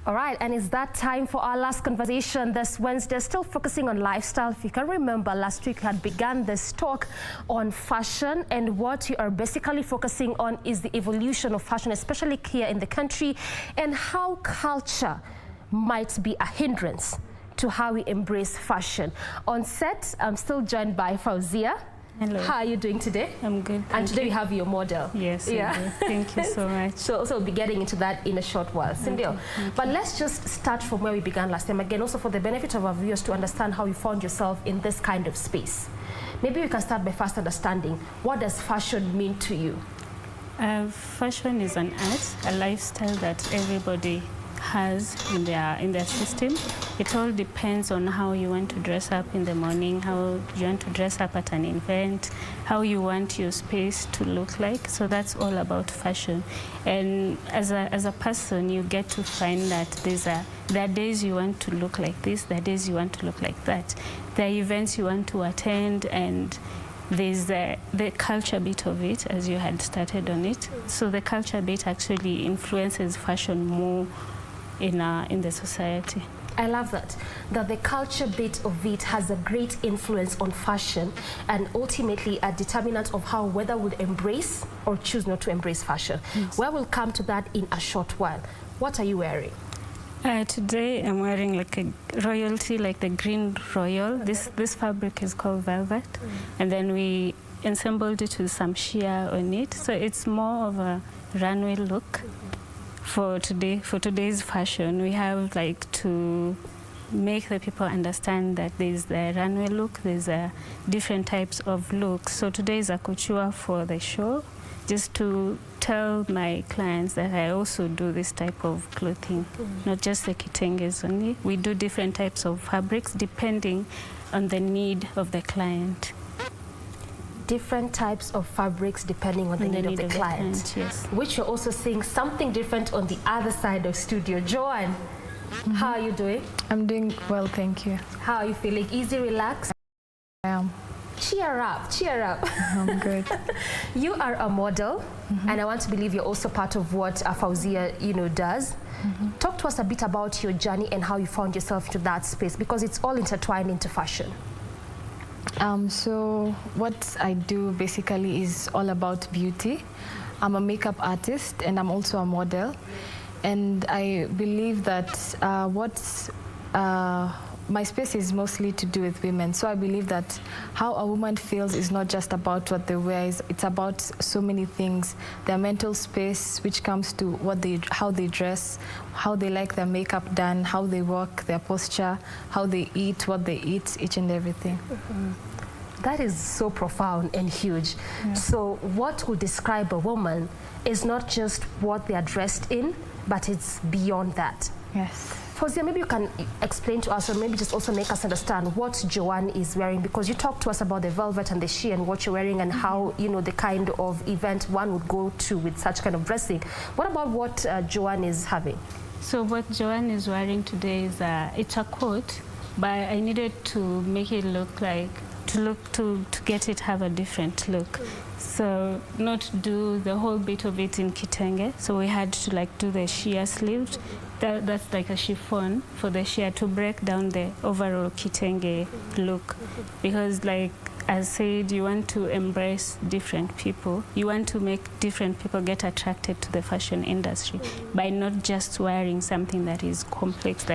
All right, and it's that time for our last conversation this Wednesday, still focusing on lifestyle. If you can remember, last week we had begun this talk on fashion, and what you are basically focusing on is the evolution of fashion, especially here in the country, and how culture might be a hindrance to how we embrace fashion. On set, I'm still joined by Fauzia. Hello. How are you doing today? I'm good. And today we have your model. Yes. Yeah. Thank you so much. So we'll be getting into that in a short while. Cindy, but let's just start from where we began last time. Again, also for the benefit of our viewers to understand how you found yourself in this kind of space. Maybe we can start by first understanding, what does fashion mean to you? Fashion is an art, a lifestyle that everybody has in their system. It all depends on how you want to dress up in the morning, how you want to dress up at an event, how you want your space to look like. So that's all about fashion. And as a person, you get to find that there are days you want to look like this, there are days you want to look like that. There are events you want to attend, and there's the culture bit of it, as you had started on it. So the culture bit actually influences fashion more in the society. I love that the culture bit of it has a great influence on fashion, and ultimately a determinant of how whether would embrace or choose not to embrace fashion. Yes. Well, we'll come to that in a short while. What are you wearing? Today I'm wearing like a royalty, like the green royal. This fabric is called velvet, and then we assembled it with some sheer on it. So it's more of a runway look. For today's fashion, we have like to make the people understand that there's the runway look, there's different types of looks. So today is a couture for the show, just to tell my clients that I also do this type of clothing, not just the kitenges only. We do different types of fabrics depending on the need of the client. Different types of fabrics depending on the need of the client. Yes. Which you're also seeing something different on the other side of studio. Joan, how are you doing? I'm doing well, thank you. How are you feeling? Easy, relaxed? I am. Cheer up, cheer up. I'm good. You are a model, and I want to believe you're also part of what Fauzia, does. Talk to us a bit about your journey and how you found yourself into that space, because it's all intertwined into fashion. So what I do basically is all about beauty. I'm a makeup artist and I'm also a model. And I believe that my space is mostly to do with women. So I believe that how a woman feels is not just about what they wear, it's about so many things. Their mental space, which comes to how they dress, how they like their makeup done, how they walk, their posture, how they eat, what they eat, each and everything. That is so profound and huge. Yeah. So what would describe a woman is not just what they are dressed in, but it's beyond that. Yes. Fauzia, maybe you can explain to us, or maybe just also make us understand what Joan is wearing, because you talked to us about the velvet and the sheer and what you're wearing and how, the kind of event one would go to with such kind of dressing. What about what Joan is having? So what Joan is wearing today is it's a coat, but I needed to make it look like, to get it have a different look. So not do the whole bit of it in kitenge. So we had to do the sheer sleeves. That's like a chiffon for the sheer, to break down the overall kitenge look. Because as said, you want to embrace different people. You want to make different people get attracted to the fashion industry by not just wearing something that is complex,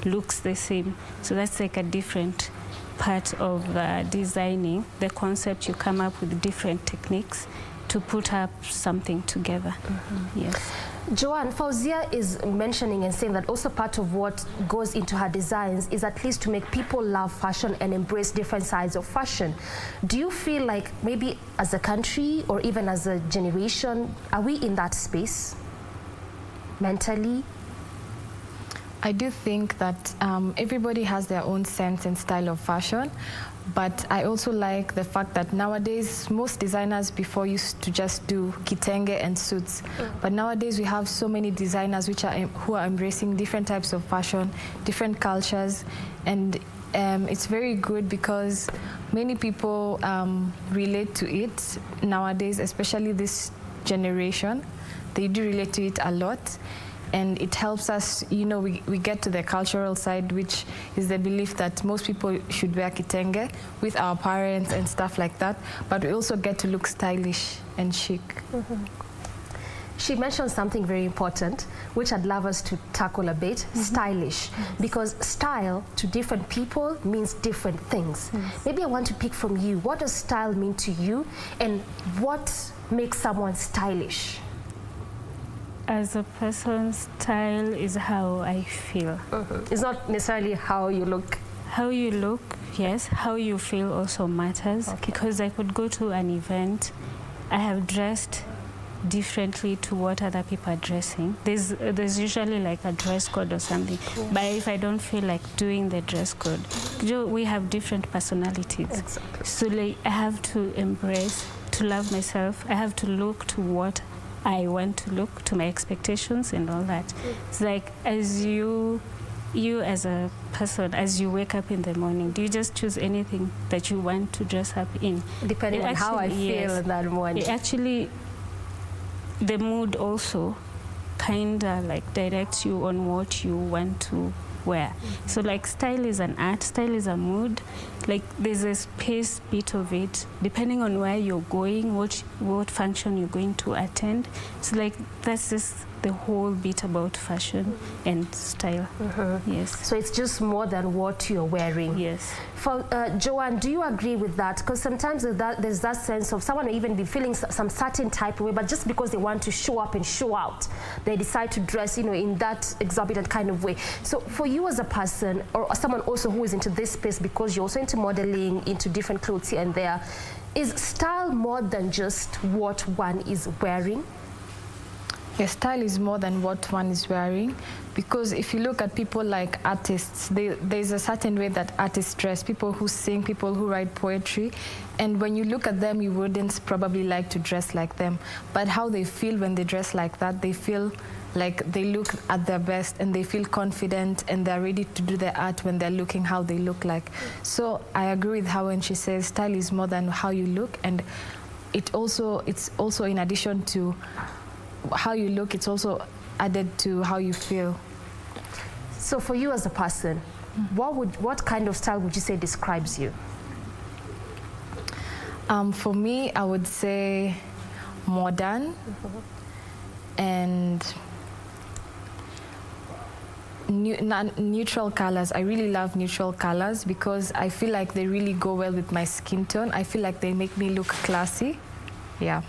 looks the same. So that's like a different part of designing the concept. You come up with different techniques to put up something together. Yes. Joan, Fauzia is mentioning and saying that also part of what goes into her designs is at least to make people love fashion and embrace different sides of fashion. Do you feel like maybe as a country or even as a generation, are we in that space mentally? I do think that everybody has their own sense and style of fashion, but I also like the fact that nowadays most designers before used to just do kitenge and suits, but nowadays we have so many designers who are embracing different types of fashion, different cultures, and it's very good because many people relate to it nowadays, especially this generation. They do relate to it a lot. and it helps us, you know, we get to the cultural side, which is the belief that most people should wear kitenge with our parents and stuff like that, but we also get to look stylish and chic. She mentioned something very important, which I'd love us to tackle a bit, stylish, because style to different people means different things. Maybe I want to pick from you, what does style mean to you, and what makes someone stylish? As a person, style is how I feel. It's not necessarily how you look. How you look, yes. How you feel also matters, because I could go to an event, I have dressed differently to what other people are dressing. There's usually like a dress code or something, but if I don't feel like doing the dress code, we have different personalities. Exactly. So like, I have to embrace, to love myself. I have to look to what I want to look, to my expectations and all that. It's like, as you as a person, as you wake up in the morning, do you just choose anything that you want to dress up in? Depending on how I feel in that morning. It actually, the mood also kind of like directs you on what you want to wear. So like style is an art, style is a mood. Like there's a space bit of it, depending on where you're going, what function you're going to attend. So like that's just the whole bit about fashion and style. Yes. So it's just more than what you're wearing. Yes. For Joan, do you agree with that? Because sometimes there's that sense of someone will even be feeling some certain type of way, but just because they want to show up and show out, they decide to dress, you know, in that exorbitant kind of way. So for you as a person, or someone also who is into this space, because you're also into modeling, into different clothes here and there, is style more than just what one is wearing? Yes, style is more than what one is wearing, because if you look at people like artists, there's a certain way that artists dress, people who sing, people who write poetry, and when you look at them, you wouldn't probably like to dress like them. But how they feel when they dress like that, they feel like they look at their best and they feel confident and they're ready to do their art when they're looking how they look like. So I agree with her when she says style is more than how you look, and it's also in addition to how you look, it's also added to how you feel. So for you as a person, what kind of style would you say describes you? For me, I would say modern and neutral colors. I really love neutral colors because I feel like they really go well with my skin tone. I feel like they make me look classy. Yeah.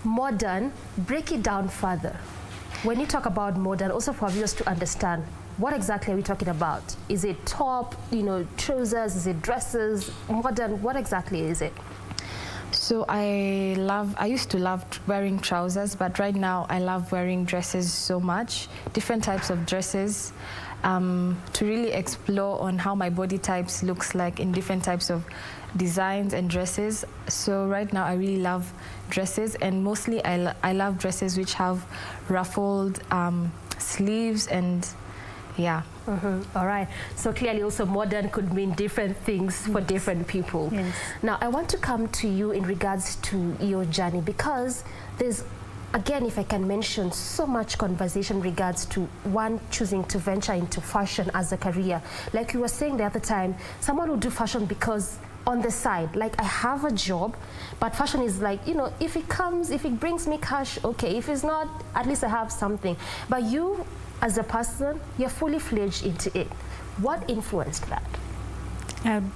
Modern, break it down further. When you talk about modern, also for viewers to understand, what exactly are we talking about? Is it top, you know, trousers? Is it dresses? Modern, what exactly is it? So I used to love wearing trousers, but right now I love wearing dresses so much, different types of dresses, to really explore on how my body types looks like in different types of designs and dresses. So right now I really love dresses, and mostly I love dresses which have ruffled sleeves, and yeah. All right. So clearly also modern could mean different things for different people. Yes. Now I want to come to you in regards to your journey, because there's, again, if I can mention, so much conversation in regards to one choosing to venture into fashion as a career. Like you were saying the other time, someone will do fashion because on the side, like I have a job, but fashion is like, you know, if it comes, if it brings me cash, okay. If it's not, at least I have something. But you, as a person, you're fully fledged into it. What influenced that?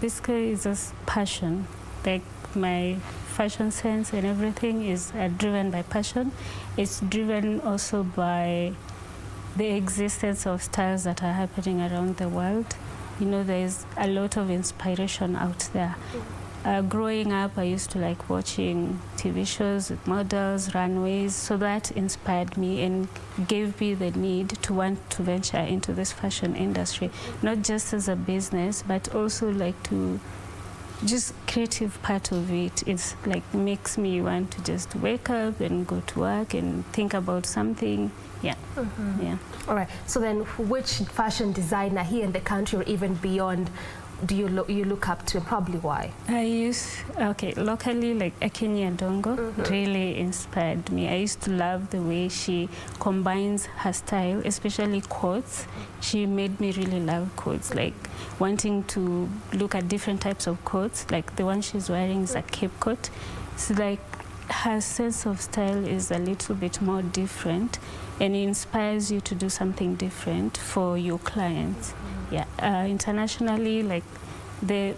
Basically, it's just passion. Like my fashion sense and everything is driven by passion. It's driven also by the existence of styles that are happening around the world. You know, there's a lot of inspiration out there. Growing up, I used to like watching TV shows with models, runways, so that inspired me and gave me the need to want to venture into this fashion industry, not just as a business, but also like to just creative part of it. It's like makes me want to just wake up and go to work and think about something. Yeah. Yeah. All right. So then which fashion designer here in the country or even beyond do you look up to, and probably why? Locally, like Akinyi Adongo really inspired me. I used to love the way she combines her style, especially coats. She made me really love coats, like wanting to look at different types of coats. Like the one she's wearing is a cape coat. So like her sense of style is a little bit more different, and it inspires you to do something different for your clients. Internationally, like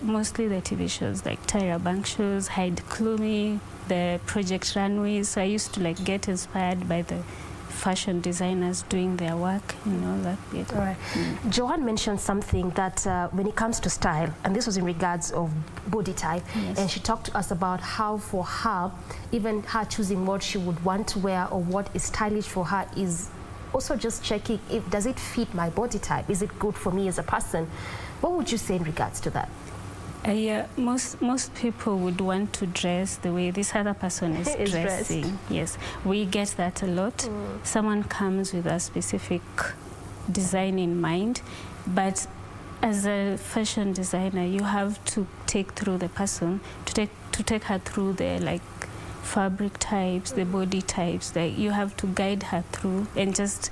mostly the TV shows like Tyra Banks shows, Hyde Klumi, the Project Runways. So I used to like get inspired by the fashion designers doing their work, that bit. All right. Joan mentioned something that when it comes to style, and this was in regards of body type, and she talked to us about how for her, even her choosing what she would want to wear or what is stylish for her is also just checking if does it fit my body type, is it good for me as a person. What would you say in regards to that? Most people would want to dress the way this other person is dressing. Dressed. Yes, we get that a lot. Someone comes with a specific design in mind, but as a fashion designer, you have to take through the person, to take her through the like fabric types, the body types. Like you have to guide her through and just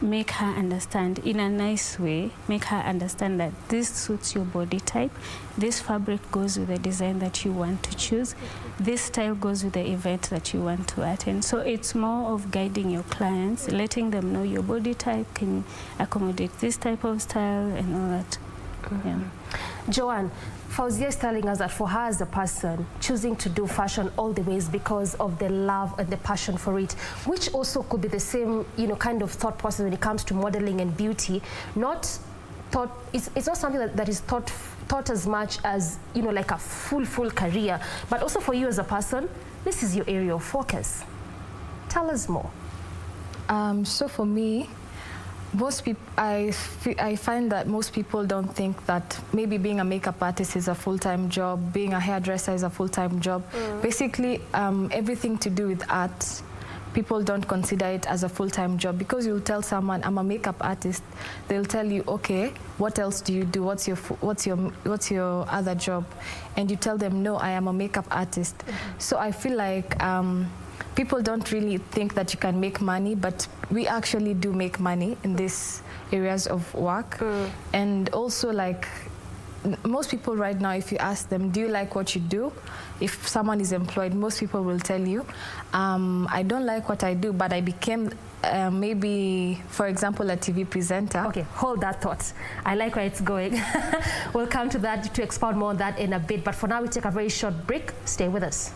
make her understand in a nice way, make her understand that this suits your body type, this fabric goes with the design that you want to choose, this style goes with the event that you want to attend. So it's more of guiding your clients, letting them know your body type can accommodate this type of style and all that. Joan, Fauzia is telling us that for her as a person, choosing to do fashion all the way is because of the love and the passion for it, which also could be the same, kind of thought process when it comes to modeling and beauty. It's not something that is taught as much as, like a full career, but also for you as a person, this is your area of focus. Tell us more. So for me, most people, I find that most people don't think that maybe being a makeup artist is a full-time job, being a hairdresser is a full-time job. Basically, everything to do with art, people don't consider it as a full-time job, because you'll tell someone, I'm a makeup artist, they'll tell you, okay, what else do you do? What's your other job? And you tell them, no, I am a makeup artist. So I feel like people don't really think that you can make money, but we actually do make money in these areas of work. And also, like, most people right now, if you ask them, do you like what you do? If someone is employed, most people will tell you, I don't like what I do, but I became maybe, for example, a TV presenter. Okay, hold that thought. I like where it's going. We'll come to that to expound more on that in a bit. But for now, we take a very short break. Stay with us.